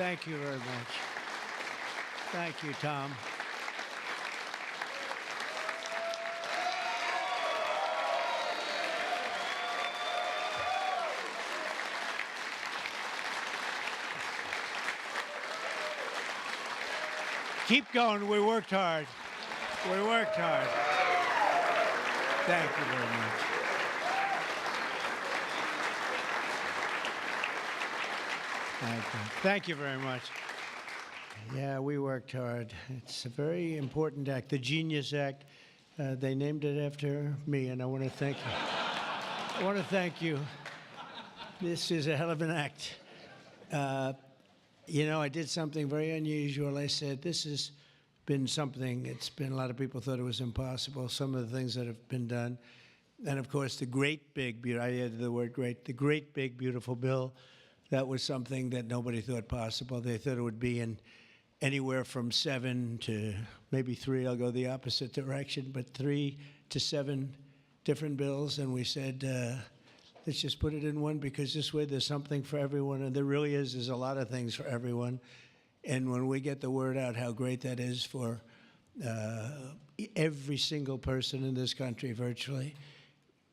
Thank you very much. Thank you, Tom. Keep going. We worked hard. We worked hard. Thank you very much. Thank you. Thank you very much. Yeah, we worked hard. It's a very important act, the Genius Act. They named it after me, and I want to thank you. I want to thank you. This is a hell of an act. You know, I did something very unusual. I said, this has been something, it's been, a lot of people thought it was impossible, some of the things that have been done. And of course, the great big, I added the word great, the great big beautiful bill, that was something that nobody thought possible. They thought it would be in anywhere from 7 to maybe 3, I'll go the opposite direction, but 3 to 7 different bills. And we said, let's just put it in one, because this way there's something for everyone, and there really is. There's a lot of things for everyone. And when we get the word out how great that is for every single person in this country, virtually,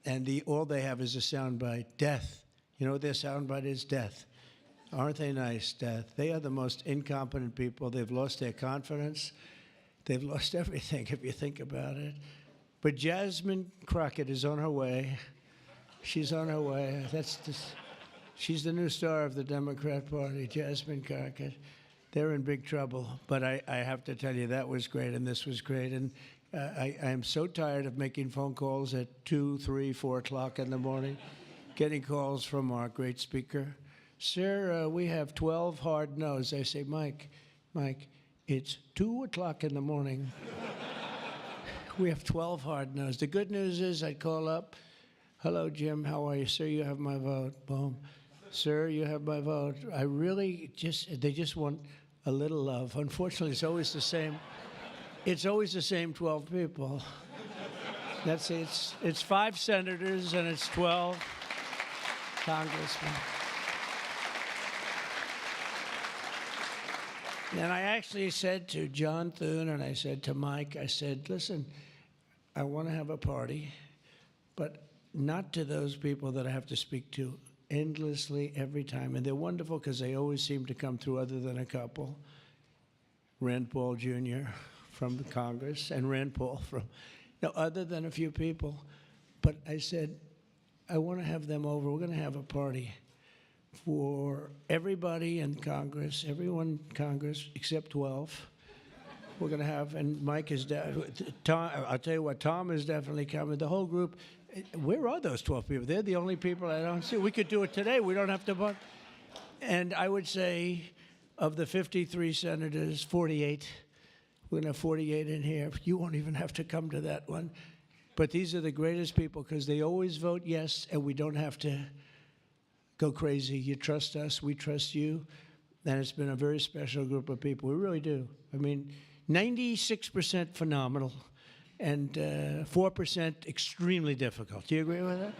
and all they have is a soundbite, death. You know what their soundbite is? Death. Aren't they nice? Death. They are the most incompetent people. They've lost their confidence. They've lost everything, if you think about it. But Jasmine Crockett is on her way. She's on her way. She's the new star of the Democrat Party, Jasmine Crockett. They're in big trouble. But I have to tell you, that was great, and this was great. And I am so tired of making phone calls at 2, 3, 4 o'clock in the morning, getting calls from our great speaker. Sir, we have 12 hard no's. I say, Mike, it's 2 o'clock in the morning. We have 12 hard no's. The good news is I'd call up, hello, Jim, how are you? Sir, you have my vote. Boom. Sir, you have my vote. I really they just want a little love. Unfortunately, it's always the same. It's always the same 12 people. That's it. It's 5 senators and it's 12 congressmen. And I actually said to John Thune and I said to Mike, I said, listen, I want to have a party, but not to those people that I have to speak to endlessly every time. And they're wonderful because they always seem to come through, other than a couple. Rand Paul Jr. from the Congress and Rand Paul from, other than a few people. But I said, I want to have them over. We're going to have a party for everybody in Congress, everyone in Congress except 12. We're going to have, and Mike is, Tom, I'll tell you what, Tom is definitely coming. The whole group, where are those 12 people? They're the only people I don't see. We could do it today. We don't have to vote. And I would say of the 53 senators, 48, we're going to have 48 in here. You won't even have to come to that one. But these are the greatest people because they always vote yes, and we don't have to go crazy. You trust us, we trust you. And it's been a very special group of people. We really do. I mean, 96% phenomenal and 4% extremely difficult. Do you agree with that?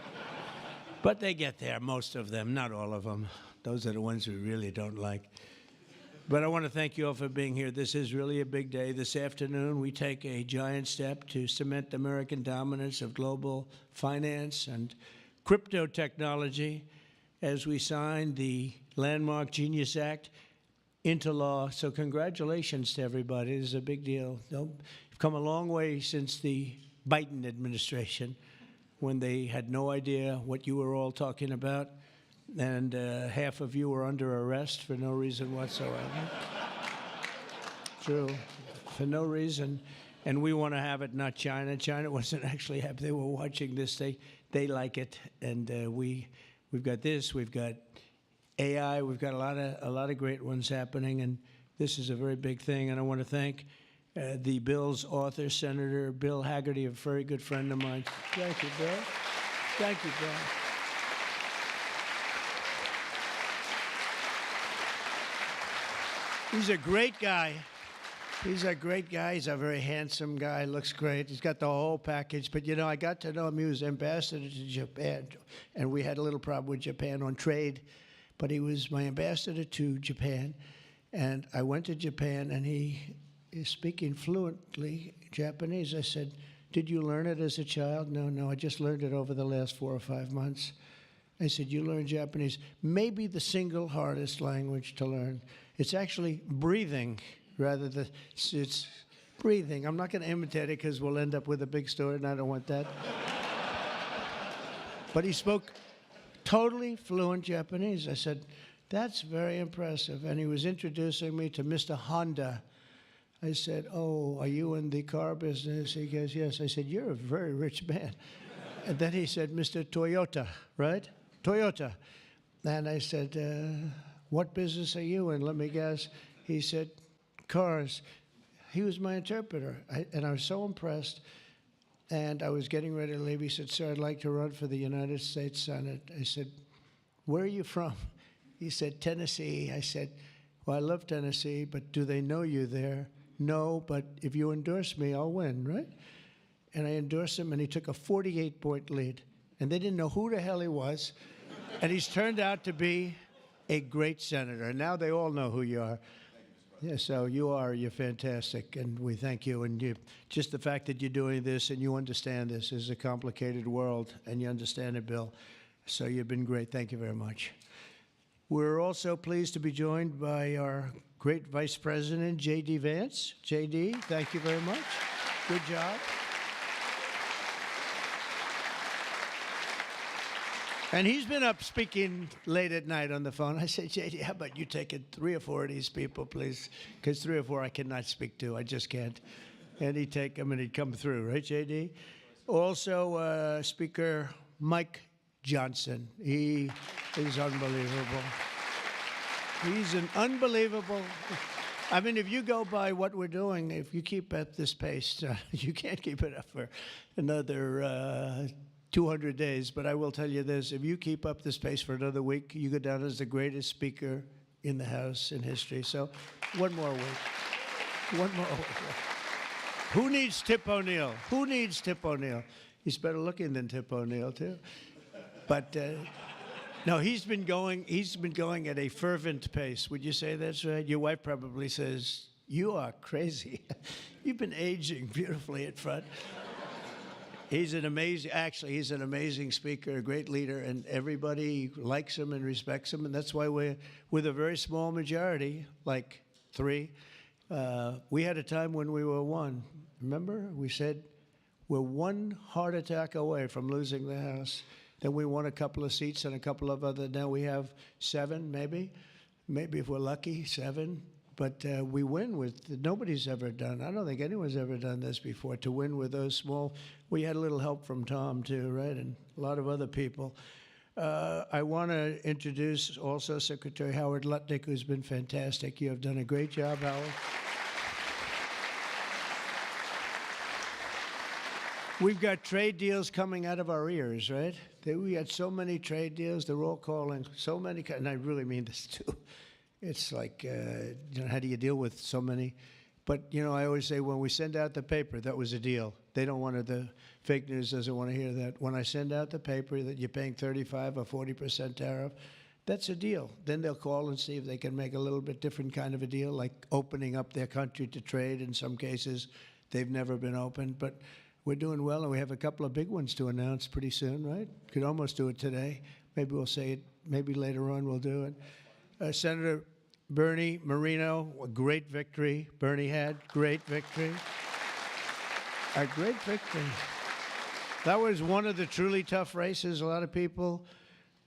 But they get there, most of them, not all of them. Those are the ones we really don't like. But I want to thank you all for being here. This is really a big day. This afternoon, we take a giant step to cement American dominance of global finance and crypto technology as we sign the landmark Genius Act into law. So congratulations to everybody. This is a big deal. You've come a long way since the Biden administration, when they had no idea what you were all talking about, and half of you were under arrest for no reason whatsoever. True, for no reason. And we want to have it, not China. China wasn't actually happy. They were watching this. They like it, and we've got this. We've got AI. We've got a lot of great ones happening, and this is a very big thing. And I want to thank the bill's author, Senator Bill Hagerty, a very good friend of mine. Thank you, Bill. Thank you, Bill. He's a great guy. He's a great guy. He's a very handsome guy. Looks great. He's got the whole package. But, I got to know him. He was ambassador to Japan, and we had a little problem with Japan on trade. But he was my ambassador to Japan. And I went to Japan, and he is speaking fluently Japanese. I said, "Did you learn it as a child?" No, I just learned it over the last 4 or 5 months. I said, "You learned Japanese, maybe the single hardest language to learn. It's actually breathing rather than, it's breathing." I'm not going to imitate it because we'll end up with a big story, and I don't want that. But he spoke totally fluent Japanese. I said, "That's very impressive." And he was introducing me to Mr. Honda. I said, "Oh, are you in the car business?" He goes, "Yes." I said, "You're a very rich man." And then he said, "Mr. Toyota, right? Toyota." And I said, "What business are you in? Let me guess." He said, "Cars." He was my interpreter, and I was so impressed. And I was getting ready to leave. He said, "Sir, I'd like to run for the United States Senate." I said, "Where are you from?" He said, "Tennessee." I said, "Well, I love Tennessee, but do they know you there?" "No, but if you endorse me, I'll win," right? And I endorsed him, and he took a 48-point lead. And they didn't know who the hell he was. And he's turned out to be a great senator. And now they all know who you are. Yeah, so you're fantastic, and we thank you. And just the fact that you're doing this and you understand this is a complicated world, and you understand it, Bill. So you've been great. Thank you very much. We're also pleased to be joined by our great Vice President, J.D. Vance. J.D., thank you very much. Good job. And he's been up speaking late at night on the phone. I said, "J.D., how about you take it 3 or 4 of these people, please? Because 3 or 4 I cannot speak to. I just can't." And he'd take them, and he'd come through. Right, J.D.? Also, Speaker Mike Johnson. He is unbelievable. He's an unbelievable... I mean, if you go by what we're doing, if you keep at this pace, you can't keep it up for another 200 days. But I will tell you this, if you keep up this pace for another week, you go down as the greatest speaker in the House in history. So one more week. One more week. Who needs Tip O'Neill? Who needs Tip O'Neill? He's better looking than Tip O'Neill, too. But no, he's been going at a fervent pace. Would you say that's right? Your wife probably says, "You are crazy." You've been aging beautifully at front. He's an amazing speaker, a great leader, and everybody likes him and respects him, and that's why we're with a very small majority, like 3. We had a time when we were 1. Remember? We said we're 1 heart attack away from losing the House. Then we won a couple of seats and a couple of other. Now we have 7, maybe if we're lucky, 7. But we win with, nobody's ever done, I don't think anyone's ever done this before, to win with those small. We had a little help from Tom, too, right, and a lot of other people. I want to introduce also Secretary Howard Lutnick, who's been fantastic. You have done a great job, Howard. We've got trade deals coming out of our ears, right? We had so many trade deals. They're all calling so many, and I really mean this, too. It's like, how do you deal with so many? But, I always say when we send out the paper, that was a deal. They don't want the fake news doesn't want to hear that. When I send out the paper that you're paying 35 or 40% tariff, that's a deal. Then they'll call and see if they can make a little bit different kind of a deal, like opening up their country to trade. In some cases, they've never been opened. But we're doing well, and we have a couple of big ones to announce pretty soon, right? Could almost do it today. Maybe we'll say it. Maybe later on we'll do it. Senator Bernie Moreno, a great victory. Bernie had great victory. A great victory. That was one of the truly tough races. A lot of people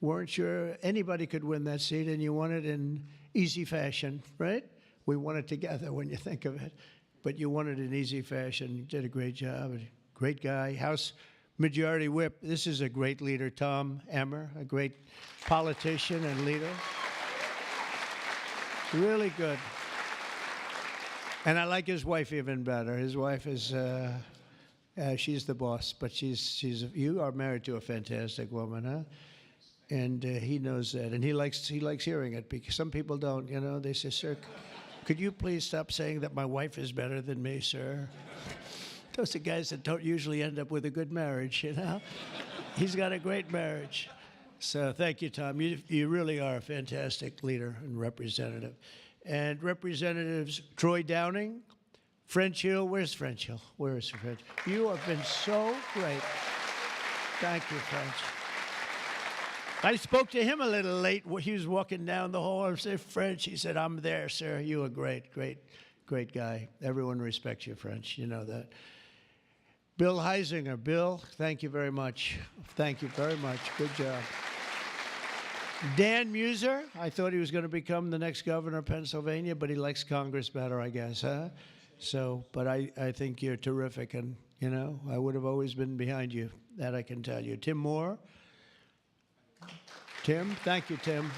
weren't sure anybody could win that seat, and you won it in easy fashion, right? We won it together when you think of it. But you won it in easy fashion. You did a great job. Great guy. House Majority Whip. This is a great leader, Tom Emmer, a great politician and leader. Really good. And I like his wife even better. His wife is, she's the boss, but you are married to a fantastic woman, huh? And he knows that, and he likes hearing it, because some people don't, they say, "Sir, could you please stop saying that my wife is better than me, sir?" Those are guys that don't usually end up with a good marriage, He's got a great marriage. So thank you, Tom. You really are a fantastic leader and representative. and Representatives Troy Downing, French Hill. Where's French Hill? Where is French? You have been so great. Thank you, French. I spoke to him a little late. He was walking down the hall. I said, French. He said, I'm there, sir. You are great, great, great guy. Everyone respects you, French. You know that. Bill Heisinger. Bill, thank you very much. Thank you very much. Good job. Dan Muser. I thought he was going to become the next governor of Pennsylvania, but he likes Congress better, I guess, huh? So, but I think you're terrific, and, you know, I would have always been behind you. That I can tell you. Tim Moore. Tim, thank you, Tim.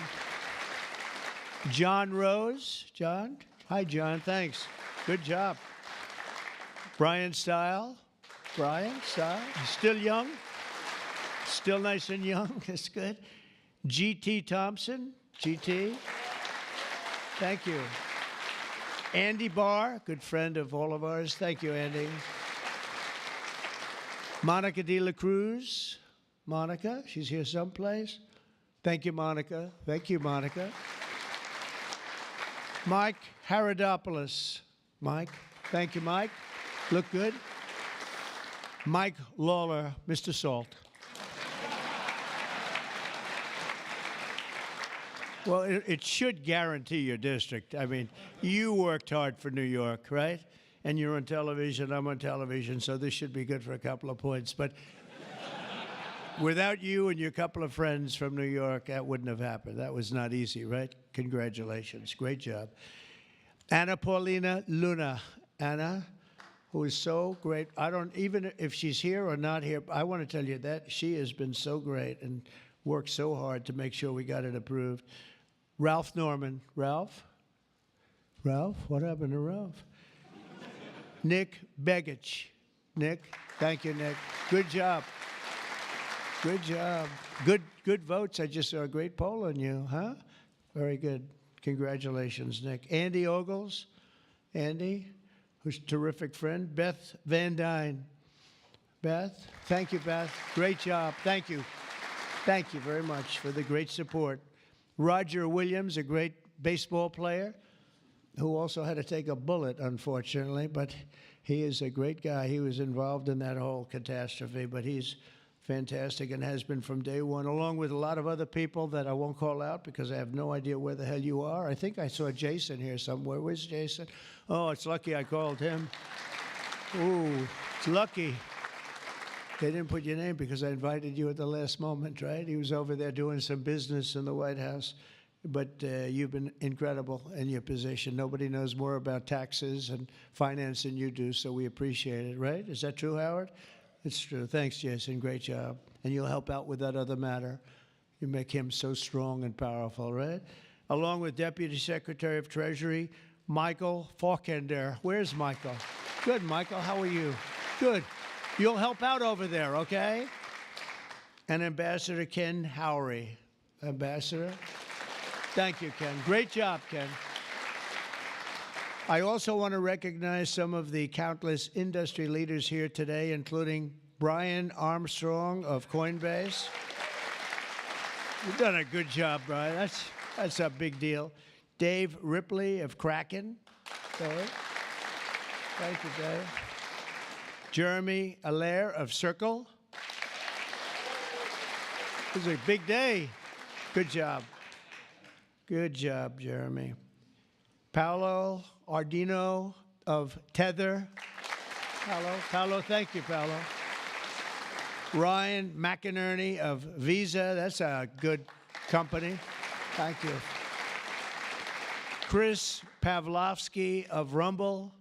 John Rose. John? Hi, John, thanks. Good job. Brian Stile. Brian Stile. Still young? Still nice and young. That's good. G.T. Thompson. G.T. Thank you. Andy Barr, good friend of all of ours. Thank you, Andy. Monica de la Cruz. Monica, she's here someplace. Thank you, Monica. Thank you, Monica. Mike Haradopoulos. Mike. Thank you, Mike. Look good. Mike Lawler, Mr. Salt. Well, it should guarantee your district. I mean, you worked hard for New York, right? And you're on television, I'm on television, so this should be good for a couple of points. But without you and your couple of friends from New York, that wouldn't have happened. That was not easy, right? Congratulations. Great job. Anna Paulina Luna. Anna, who is so great. I don't, even if she's here or not here, I want to tell you that she has been so great and worked so hard to make sure we got it approved. Ralph Norman. Ralph? Ralph? What happened to Ralph? Nick Begich. Nick, thank you, Nick. Good job. Good job. Good votes. I just saw a great poll on you, huh? Very good. Congratulations, Nick. Andy Ogles. Andy, who's a terrific friend. Beth Van Dyne. Beth, thank you, Beth. Great job. Thank you. Thank you very much for the great support. Roger Williams, a great baseball player, who also had to take a bullet, unfortunately, but he is a great guy. He was involved in that whole catastrophe, but he's fantastic and has been from day one, along with a lot of other people that I won't call out because I have no idea where the hell you are. I think I saw Jason here somewhere. Where's Jason? Oh, it's lucky I called him. Ooh, it's lucky. They didn't put your name because I invited you at the last moment, right? He was over there doing some business in the White House. But you've been incredible in your position. Nobody knows more about taxes and finance than you do, so we appreciate it, right? Is that true, Howard? It's true. Thanks, Jason. Great job. And you'll help out with that other matter. You make him so strong and powerful, right? Along with Deputy Secretary of Treasury, Michael Faulkender. Where's Michael? Good, Michael. How are you? Good. You'll help out over there, okay? And Ambassador Ken Howry. Ambassador? Thank you, Ken. Great job, Ken. I also want to recognize some of the countless industry leaders here today, including Brian Armstrong of Coinbase. You've done a good job, Brian. That's a big deal. Dave Ripley of Kraken. Dave. Thank you, Dave. Jeremy Allaire of Circle. This is a big day. Good job. Good job, Jeremy. Paolo Ardino of Tether. Paolo, thank you, Paolo. Ryan McInerney of Visa. That's a good company. Thank you. Chris Pavlovsky of Rumble.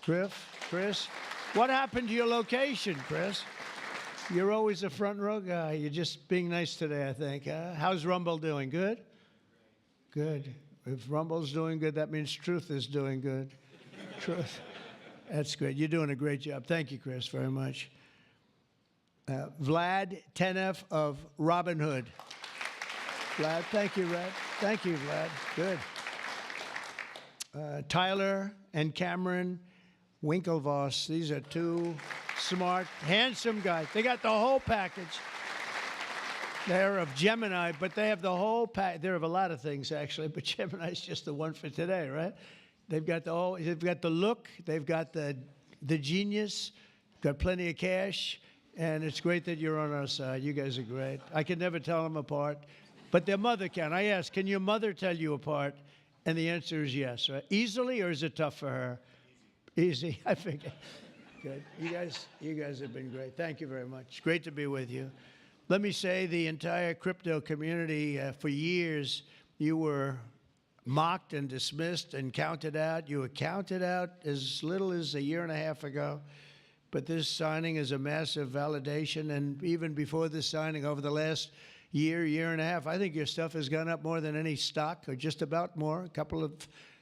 Chris, what happened to your location, Chris? You're always a front row guy. You're just being nice today, I think. How's Rumble doing? Good? Good. If Rumble's doing good, that means Truth is doing good. Truth. That's great. You're doing a great job. Thank you, Chris, very much. Vlad Tenev of Robinhood. Vlad, thank you, Vlad. Thank you, Vlad. Good. Tyler and Cameron Winklevoss. These are two smart, handsome guys. They got the whole package. They're of Gemini, but they have the whole pack. They're of a lot of things, actually, but Gemini's just the one for today, right? They've got they've got the look, they've got the genius, got plenty of cash, and it's great that you're on our side. You guys are great. I can never tell them apart, but their mother can. I asked, can your mother tell you apart? And the answer is yes, right? Easily, or is it tough for her? Easy, I figure. Good. You guys have been great. Thank you very much. Great to be with you. Let me say, the entire crypto community, for years, you were mocked and dismissed and counted out. You were counted out as little as a year and a half ago. But this signing is a massive validation. And even before this signing, over the last year and a half, I think your stuff has gone up more than any stock, or just about more. A couple of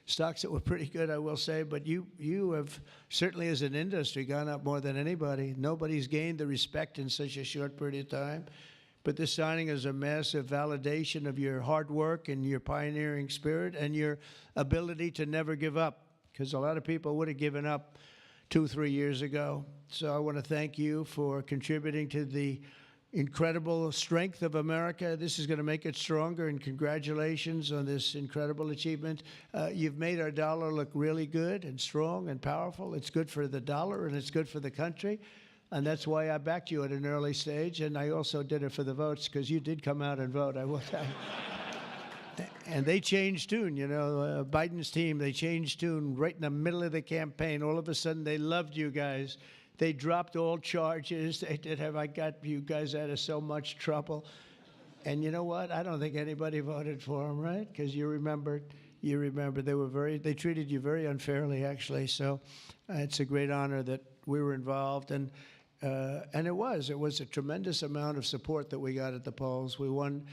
stocks that were pretty good, I will say. But you have certainly, as an industry, gone up more than anybody. Nobody's gained the respect in such a short period of time. But this signing is a massive validation of your hard work and your pioneering spirit and your ability to never give up, because a lot of people would have given up 2-3 years ago. So I want to thank you for contributing to the incredible strength of America. This is going to make it stronger, and congratulations on this incredible achievement. You've made our dollar look really good and strong and powerful. It's good for the dollar, and it's good for the country. And that's why I backed you at an early stage, and I also did it for the votes, because you did come out and vote, I will tell you. And they changed tune, you know, Biden's team, they changed tune right in the middle of the campaign. All of a sudden, they loved you guys. They dropped all charges. They did have, I got you guys out of so much trouble. And you know what? I don't think anybody voted for them, right? Because you remember, they treated you very unfairly, actually. So it's a great honor that we were involved. And it was a tremendous amount of support that we got at the polls. We won,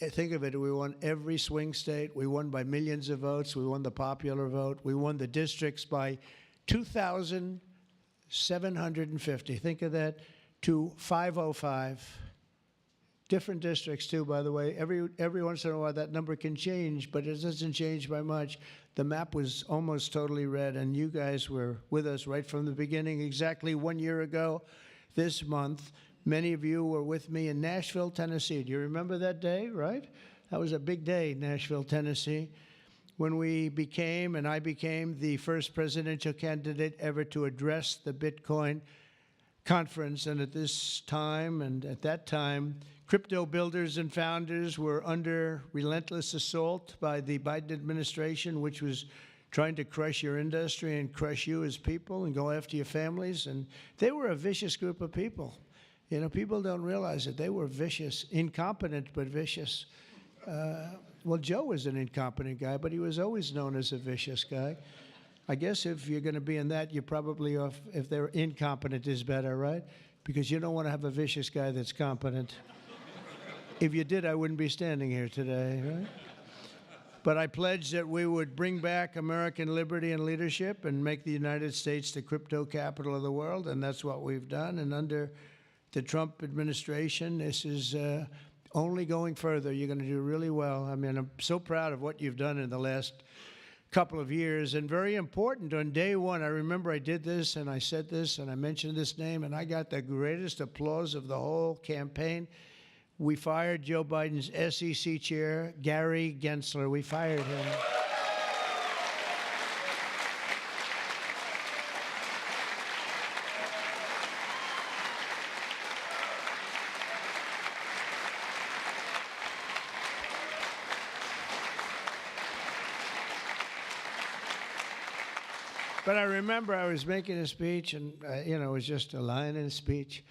think of it, we won every swing state. We won by millions of votes. We won the popular vote. We won the districts by 2,750. Think of that, to 505. Different districts, too, by the way. Every once in a while, that number can change, but it doesn't change by much. The map was almost totally red, and you guys were with us right from the beginning. Exactly 1 year ago this month, many of you were with me in Nashville, Tennessee. Do you remember that day, right? That was a big day, Nashville, Tennessee, when I became the first presidential candidate ever to address the Bitcoin conference. And at this time, and at that time, crypto builders and founders were under relentless assault by the Biden administration, which was trying to crush your industry and crush you as people and go after your families. And they were a vicious group of people. You know, people don't realize it. They were vicious, incompetent, but vicious. Well, Joe was an incompetent guy, but he was always known as a vicious guy. I guess if you're going to be in that, you're probably off, if they're incompetent is better, right? Because you don't want to have a vicious guy that's competent. If you did, I wouldn't be standing here today, right? But I pledged that we would bring back American liberty and leadership and make the United States the crypto capital of the world, and that's what we've done. And under the Trump administration, this is only going further. You're going to do really well. I mean, I'm so proud of what you've done in the last couple of years. And very important, on day one, I remember I did this and I said this and I mentioned this name, and I got the greatest applause of the whole campaign. We fired Joe Biden's SEC chair, Gary Gensler. We fired him. But I remember I was making a speech, and you know, it was just a line in a speech.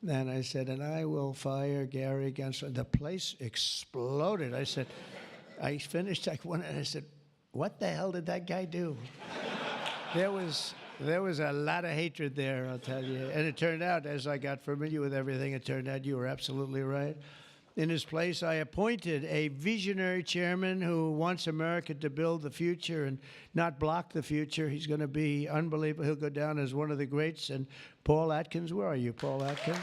And I said, and I will fire Gary Gensler. The place exploded. I said, I finished like one, and I said, what the hell did that guy do? There was a lot of hatred there, I'll tell you. And it turned out, as I got familiar with everything, it turned out you were absolutely right. In his place, I appointed a visionary chairman who wants America to build the future and not block the future. He's going to be unbelievable. He'll go down as one of the greats. And Paul Atkins, where are you, Paul Atkins?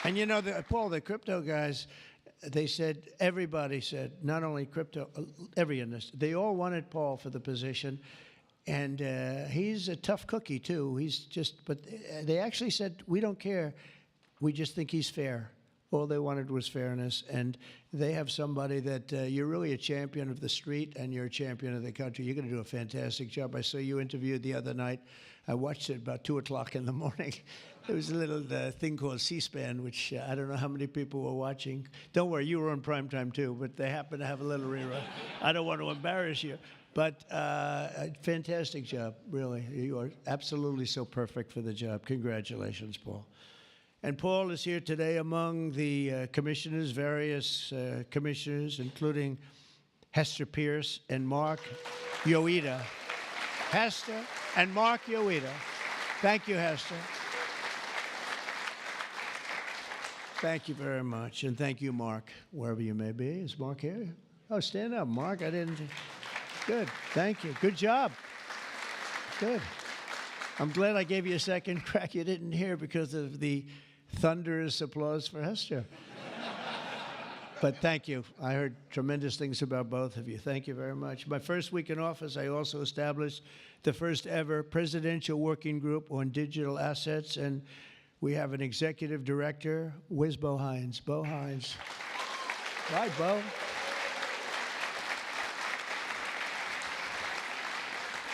And you know, Paul, the crypto guys, they said, everybody said, not only crypto, every industry, they all wanted Paul for the position. And he's a tough cookie, too. But they actually said, we don't care. We just think he's fair. All they wanted was fairness. And they have somebody that you're really a champion of the street and you're a champion of the country. You're going to do a fantastic job. I saw you interviewed the other night. I watched it about 2 o'clock in the morning. There was a little thing called C-SPAN, which I don't know how many people were watching. Don't worry, you were on primetime too, but they happen to have a little rerun. I don't want to embarrass you. But fantastic job, really. You are absolutely so perfect for the job. Congratulations, Paul. And Paul is here today among the commissioners, various commissioners, including Hester Pierce and Mark Yoida. Hester and Mark Yoida. Thank you, Hester. Thank you very much. And thank you, Mark, wherever you may be. Is Mark here? Oh, stand up, Mark. I didn't. Good. Thank you. Good job. Good. I'm glad I gave you a second crack you didn't hear because of the thunderous applause for Hester. But thank you. I heard tremendous things about both of you. Thank you very much. My first week in office, I also established the first ever presidential working group on digital assets, and we have an executive director. Where's Bo Hines? Bo Hines. Right, Bo?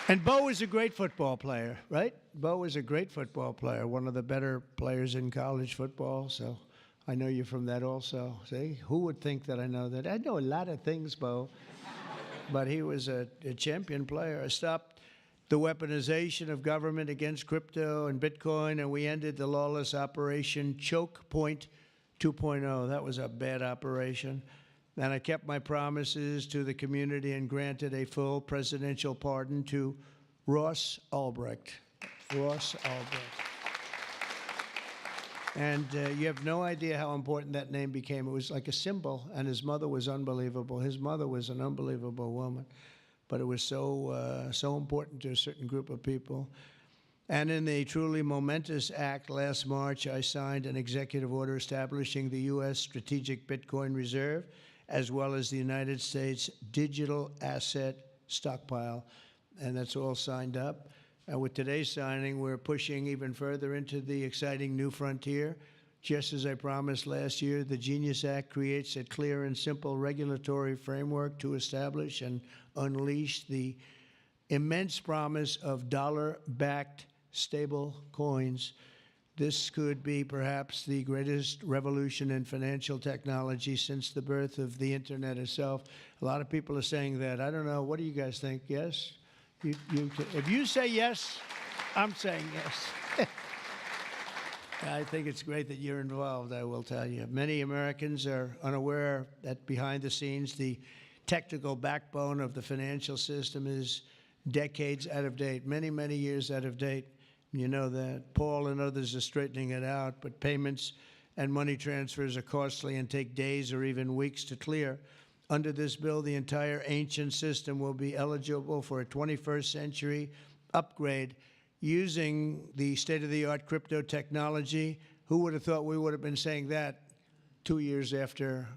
And Bo is a great football player, right? Bo is a great football player, one of the better players in college football. So I know you from that also. See, who would think that I know that? I know a lot of things, Bo. But he was a champion player. I stopped the weaponization of government against crypto and Bitcoin, and we ended the lawless operation Choke Point 2.0. That was a bad operation. And I kept my promises to the community and granted a full presidential pardon to Ross Ulbricht. Ross Ulbricht. And you have no idea how important that name became. It was like a symbol, and his mother was unbelievable. His mother was an unbelievable woman, but it was so important to a certain group of people. And in the truly momentous act last March, I signed an executive order establishing the U.S. Strategic Bitcoin Reserve, as well as the United States Digital Asset Stockpile. And that's all signed up. And with today's signing, we're pushing even further into the exciting new frontier. Just as I promised last year, the Genius Act creates a clear and simple regulatory framework to establish and unleash the immense promise of dollar-backed stable coins. This could be perhaps the greatest revolution in financial technology since the birth of the internet itself. A lot of people are saying that. I don't know. What do you guys think? Yes? If you say yes, I'm saying yes. I think it's great that you're involved, I will tell you. Many Americans are unaware that behind the scenes, the technical backbone of the financial system is decades out of date, many, many years out of date. You know that. Paul and others are straightening it out, but payments and money transfers are costly and take days or even weeks to clear. Under this bill, the entire ancient system will be eligible for a 21st century upgrade using the state-of-the-art crypto technology. Who would have thought we would have been saying that 2 years after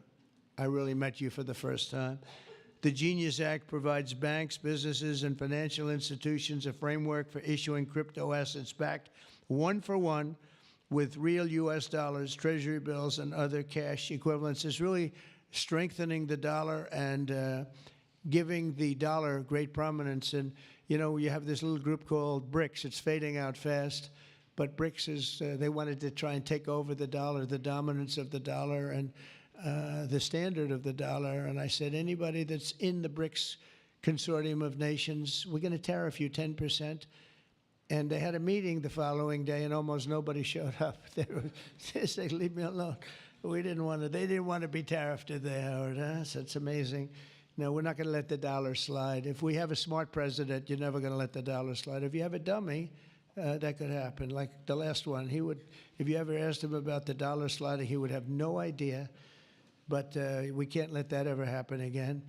I really met you for the first time? The Genius Act provides banks, businesses, and financial institutions a framework for issuing crypto assets backed one-for-one with real U.S. dollars, treasury bills, and other cash equivalents. It's really strengthening the dollar and giving the dollar great prominence. And, you know, you have this little group called BRICS. It's fading out fast. But BRICS is, they wanted to try and take over the dollar, the dominance of the dollar, and the standard of the dollar. And I said, anybody that's in the BRICS consortium of nations, we're going to tariff you 10%. And they had a meeting the following day, and almost nobody showed up. They said, leave me alone. We didn't want to, they didn't want to be tariffed, did they, Howard? So it's amazing. No, we're not going to let the dollar slide. If we have a smart president, you're never going to let the dollar slide. If you have a dummy, that could happen. Like the last one, he would, if you ever asked him about the dollar sliding, he would have no idea. But we can't let that ever happen again.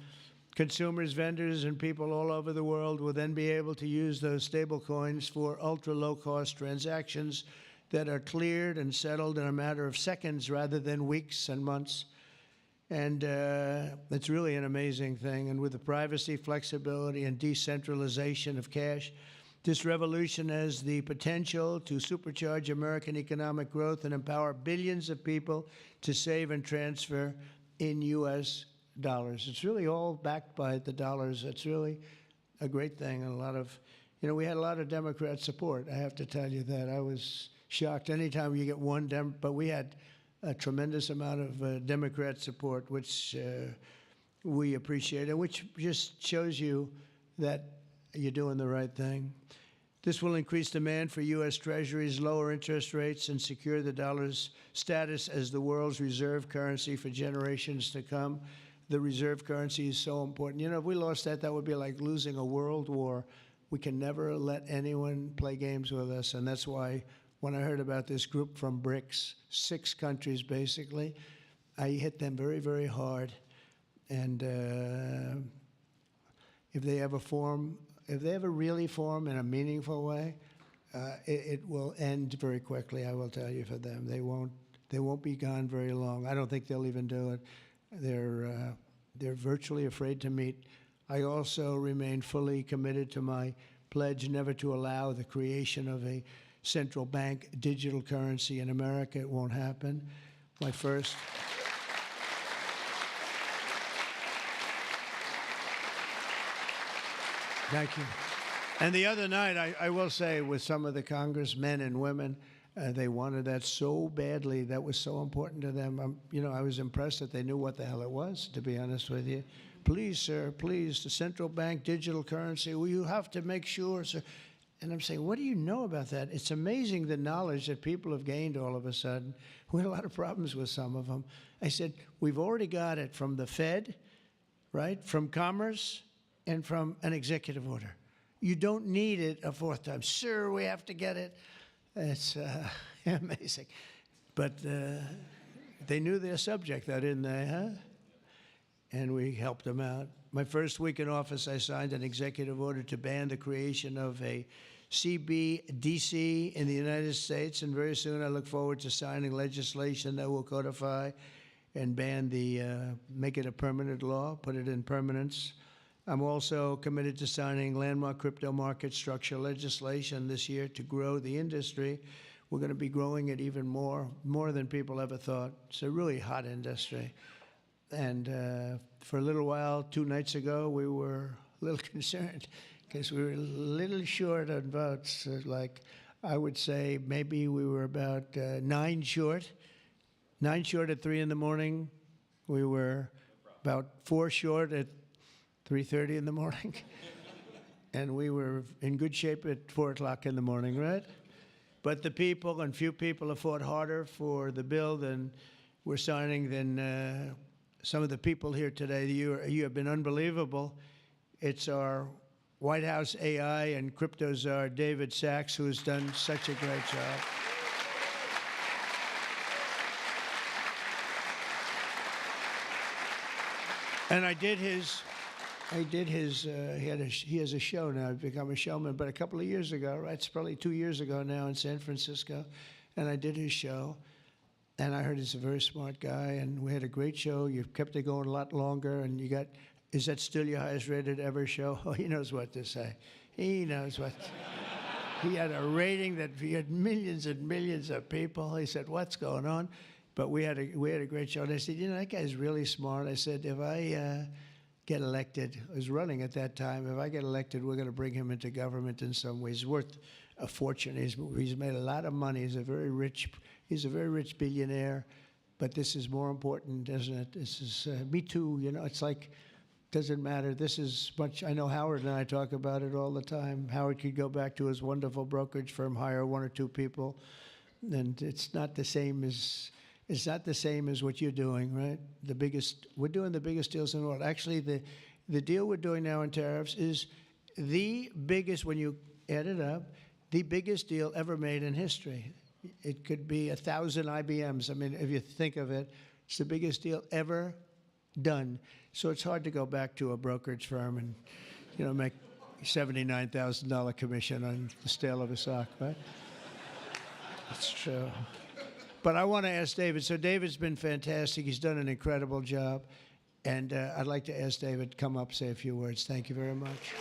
Consumers, vendors, and people all over the world will then be able to use those stable coins for ultra-low-cost transactions that are cleared and settled in a matter of seconds rather than weeks and months. And it's really an amazing thing. And with the privacy, flexibility, and decentralization of cash, this revolution has the potential to supercharge American economic growth and empower billions of people to save and transfer in U.S. dollars. It's really all backed by the dollars. It's really a great thing. And a lot of, we had a lot of Democrat support. I have to tell you that. I was shocked anytime you get one but we had a tremendous amount of Democrat support, which we appreciate, and which just shows you that you're doing the right thing. This will increase demand for U.S. Treasuries, lower interest rates, and secure the dollar's status as the world's reserve currency for generations to come. The reserve currency is so important. If we lost that, that would be like losing a world war. We can never let anyone play games with us, and that's why when I heard about this group from BRICS, 6 countries basically, I hit them very, very hard. And if they ever really form in a meaningful way, it will end very quickly, I will tell you, for them. They won't be gone very long. I don't think they'll even do it. They're virtually afraid to meet. I also remain fully committed to my pledge never to allow the creation of a central bank digital currency in America. It won't happen. My first. Thank you. And the other night, I will say, with some of the congressmen and women, they wanted that so badly. That was so important to them. I was impressed that they knew what the hell it was, to be honest with you. Please, sir, please, the central bank digital currency. Well, you have to make sure, sir. And I'm saying, what do you know about that? It's amazing the knowledge that people have gained all of a sudden. We had a lot of problems with some of them. I said, we've already got it from the Fed, right, from Commerce, and from an executive order. You don't need it a 4th time. Sir, we have to get it. It's amazing. But they knew their subject, though, didn't they, huh? And we helped them out. My first week in office, I signed an executive order to ban the creation of a CBDC in the United States, and very soon I look forward to signing legislation that will codify and ban make it a permanent law, put it in permanence. I'm also committed to signing landmark crypto market structure legislation this year to grow the industry. We're going to be growing it even more than people ever thought. It's a really hot industry. And for a little while, 2 nights ago, we were a little concerned because we were a little short on votes. Like, I would say maybe we were about 9 short. 9 short at 3 in the morning. We were about 4 short at 3:30 in the morning. And we were in good shape at 4 o'clock in the morning, right? But the people, and few people, have fought harder for the bill than we're signing than some of the people here today. You have been unbelievable. It's our White House AI and crypto czar, David Sachs, who has done such a great job. And he has a show now. I've become a showman, but a couple of years ago, right? It's probably 2 years ago now in San Francisco, and I did his show. And I heard he's a very smart guy, and we had a great show. You've kept it going a lot longer, and is that still your highest rated ever show? Oh, he knows what to say. He knows what. He had a rating that he had millions and millions of people. He said, what's going on? But we had a great show. And I said, that guy's really smart. I said, if I get elected, I was running at that time, if I get elected, we're going to bring him into government in some ways. He's worth a fortune. He's made a lot of money. He's a very rich billionaire, but this is more important, isn't it? This is, me too, it's like, doesn't matter. This is much, I know Howard and I talk about it all the time. Howard could go back to his wonderful brokerage firm, hire 1 or 2 people, and it's not the same as what you're doing, right? We're doing the biggest deals in the world. Actually, the deal we're doing now in tariffs is the biggest, when you add it up, the biggest deal ever made in history. It could be 1,000 IBMs. I mean, if you think of it, it's the biggest deal ever done. So it's hard to go back to a brokerage firm and, make $79,000 commission on the sale of a stock, right? It's true. But I want to ask David. So David's been fantastic. He's done an incredible job. And I'd like to ask David to come up, say a few words. Thank you very much.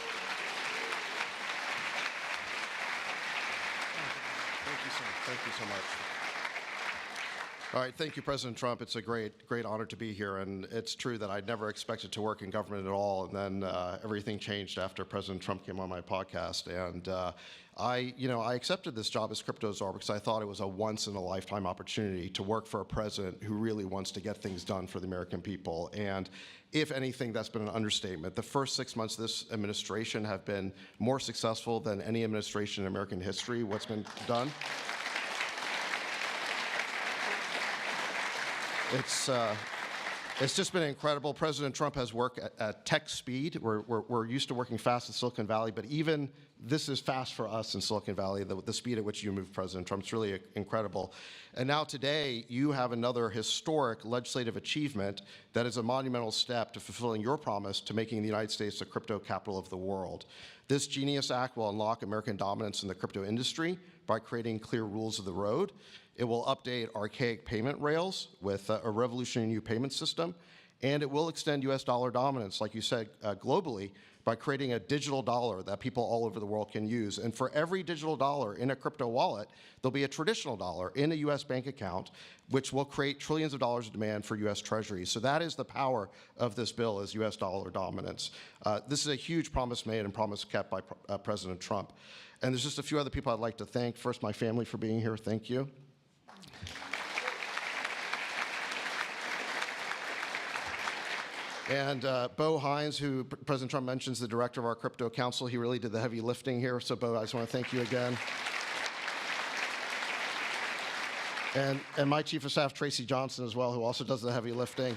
Thank you, sir. Thank you so much. All right, thank you, President Trump. It's a great honor to be here, and it's true that I'd never expected to work in government at all, and then everything changed after President Trump came on my podcast, and I accepted this job as crypto czar because I thought it was a once-in-a-lifetime opportunity to work for a president who really wants to get things done for the American people, and if anything, that's been an understatement. The first 6 months of this administration have been more successful than any administration in American history. What's been done? It's just been incredible. President Trump has worked at tech speed. We're used to working fast in Silicon Valley, but even this is fast for us in Silicon Valley, the speed at which you move, President Trump. It's really incredible. And now today, you have another historic legislative achievement that is a monumental step to fulfilling your promise to making the United States the crypto capital of the world. This Genius Act will unlock American dominance in the crypto industry by creating clear rules of the road. It will update archaic payment rails with a revolutionary new payment system, and it will extend U.S. dollar dominance, like you said, globally, by creating a digital dollar that people all over the world can use. And for every digital dollar in a crypto wallet, there'll be a traditional dollar in a U.S. bank account, which will create trillions of dollars of demand for U.S. treasuries. So that is the power of this bill, is U.S. dollar dominance. This is a huge promise made and promise kept by President Trump. And there's just a few other people I'd like to thank. First, my family for being here. Thank you. And Bo Hines, who President Trump mentions, the director of our crypto council, he really did the heavy lifting here. So Bo, I just want to thank you again. And my chief of staff, Tracy Johnson, as well, who also does the heavy lifting.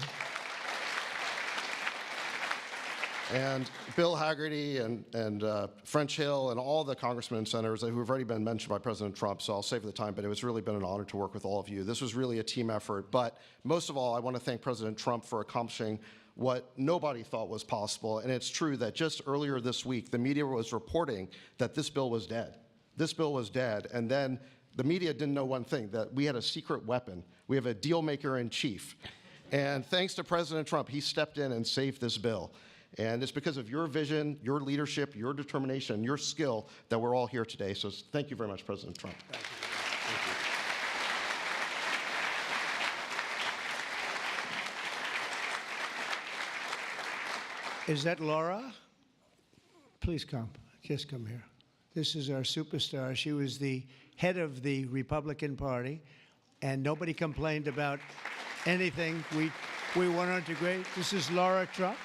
And Bill Hagerty and French Hill and all the congressmen and senators who have already been mentioned by President Trump, so I'll save the time, but it was really been an honor to work with all of you. This was really a team effort, but most of all, I want to thank President Trump for accomplishing what nobody thought was possible, and it's true that just earlier this week, the media was reporting that this bill was dead. This bill was dead, and then the media didn't know one thing, that we had a secret weapon. We have a deal maker in chief. And thanks to President Trump, he stepped in and saved this bill. And it's because of your vision, your leadership, your determination, your skill that we're all here today. So thank you very much, President Trump. Thank you. Is that Laura? Please come. Just come here. This is our superstar. She was the head of the Republican Party, and nobody complained about anything. We went on to great. This is Laura Trump,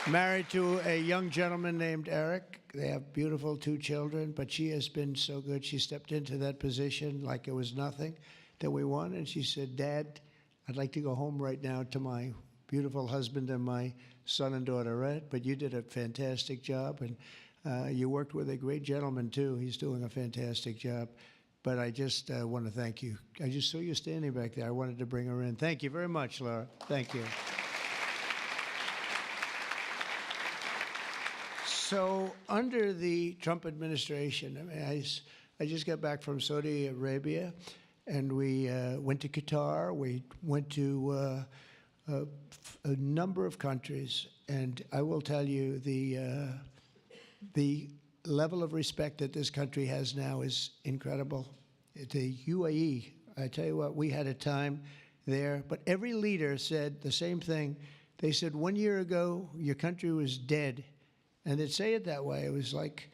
married to a young gentleman named Eric. They have beautiful 2 children, but she has been so good. She stepped into that position like it was nothing that we won, and she said, Dad, I'd like to go home right now to my beautiful husband and my son and daughter, Red, but you did a fantastic job, and you worked with a great gentleman, too. He's doing a fantastic job. But I just want to thank you. I just saw you standing back there. I wanted to bring her in. Thank you very much, Laura. Thank you. So under the Trump administration, I mean, I just got back from Saudi Arabia, and we went to Qatar. We went to a number of countries, and I will tell you the level of respect that this country has now is incredible. The UAE, I tell you what, we had a time there, but every leader said the same thing. They said 1 year ago, your country was dead. And they'd say it that way. It was like,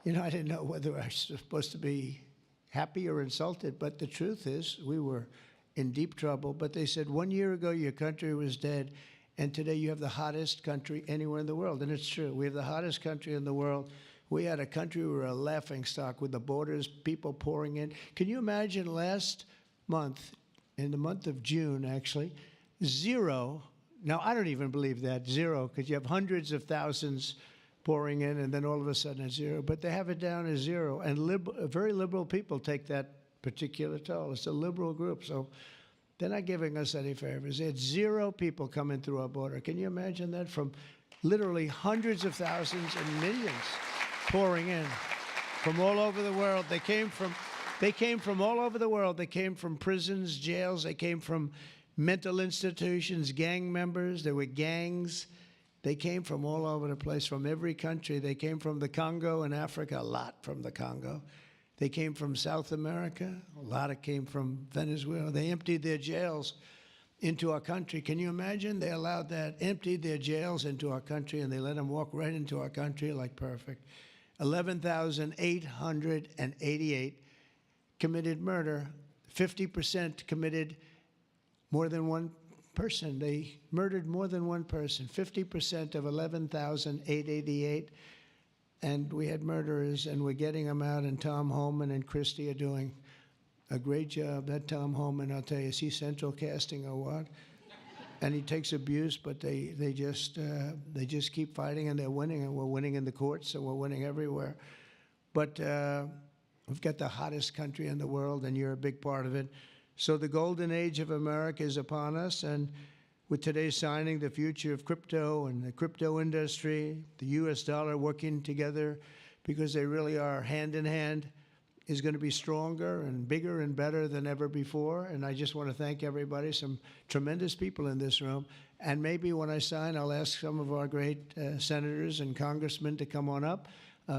I didn't know whether I was supposed to be happy or insulted, but the truth is we were in deep trouble. But they said 1 year ago, your country was dead, and today you have the hottest country anywhere in the world. And it's true. We have the hottest country in the world. We had a country, we were a laughingstock with the borders, people pouring in. Can you imagine last month, in the month of June, actually, 0, now I don't even believe that, 0, because you have hundreds of thousands pouring in, and then all of a sudden it's 0. But they have it down as 0. And very liberal people take that particular toll. It's a liberal group, so they're not giving us any favors. It's 0 people coming through our border. Can you imagine that? From literally hundreds of thousands and millions pouring in from all over the world. They came from They came from all over the world. They came from prisons, jails. They came from mental institutions, gang members. There were gangs. They came from all over the place, from every country. They came from the Congo in Africa, a lot from the Congo. They came from South America. A lot of came from Venezuela. They emptied their jails into our country. Can you imagine? They allowed that, emptied their jails into our country, and they let them walk right into our country like perfect. 11,888 committed murder. 50% committed more than one person. They murdered more than one person. 50% of 11,888. And we had murderers, and we're getting them out, and Tom Homan and Christie are doing a great job. That Tom Homan, I'll tell you, is he central casting or what? And he takes abuse, but they just keep fighting, and they're winning, and we're winning in the courts, so we're winning everywhere. But we've got the hottest country in the world, and you're a big part of it. So the golden age of America is upon us, and with today's signing, the future of crypto and the crypto industry, the U.S. dollar working together, because they really are hand in hand, is going to be stronger and bigger and better than ever before. And I just want to thank everybody, some tremendous people in this room. And maybe when I sign, I'll ask some of our great senators and congressmen to come on up.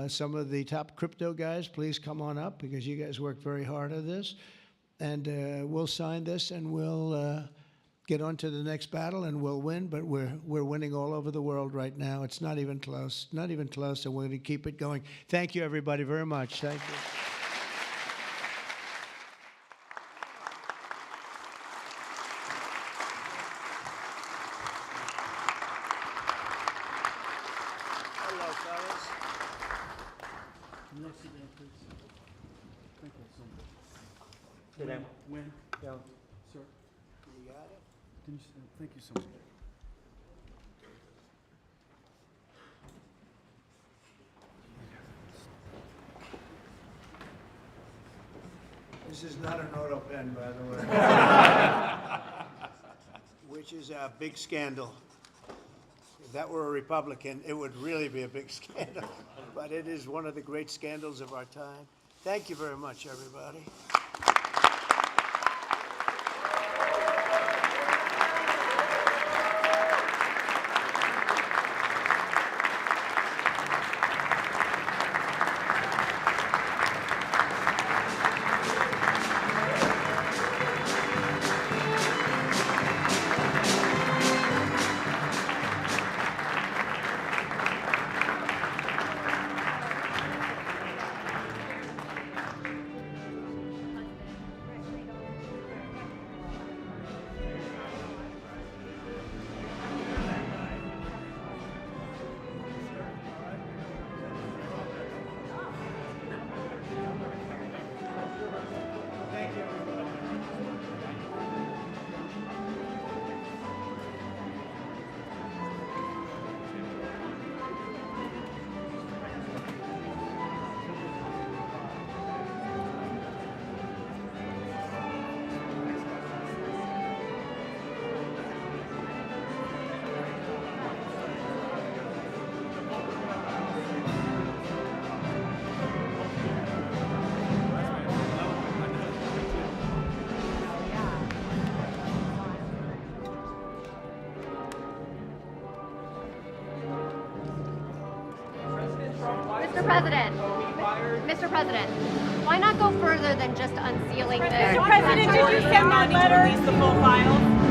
Some of the top crypto guys, please come on up, because you guys worked very hard on this. And we'll sign this, and we'll get on to the next battle, and we'll win. But we're winning all over the world right now. It's not even close, not even close, and we're going to keep it going. Thank you, everybody, very much. Thank you. Hello, fellas. Can you sit down, please? Thank you so much. Sit down. When? Down. Sir, You got it? can you sit down? Thank you so much. This is not an auto pen, by the way. Which is a big scandal. If that were a Republican, it would really be a big scandal. But it is one of the great scandals of our time. Thank you very much, everybody. Mr. President, why not go further than just unsealing this? Mr. President, did you send that letter? Release the full files?